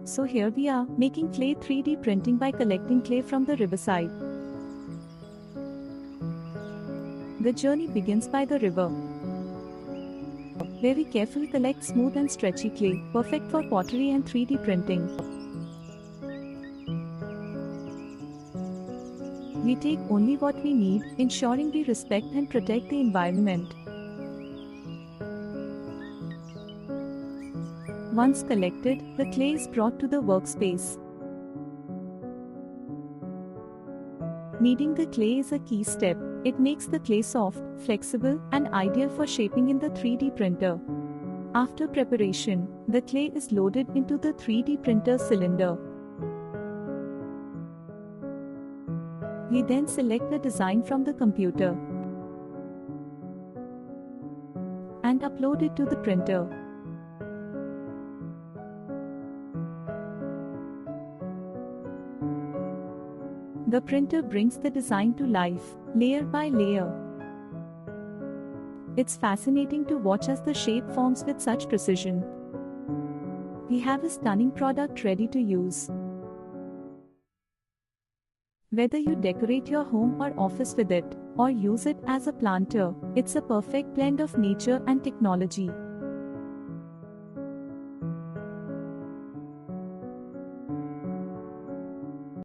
So here we are, making clay 3D printing by collecting clay from the riverside. The journey begins by the river, where we carefully collect smooth and stretchy clay, perfect for pottery and 3D printing. We take only what we need, ensuring we respect and protect the environment. Once collected, the clay is brought to the workspace. Kneading the clay is a key step. It makes the clay soft, flexible, and ideal for shaping in the 3D printer. After preparation, the clay is loaded into the 3D printer cylinder. We then select the design from the computer and upload it to the printer. The printer brings the design to life, layer by layer. It's fascinating to watch as the shape forms with such precision. We have a stunning product ready to use. Whether you decorate your home or office with it, or use it as a planter, it's a perfect blend of nature and technology.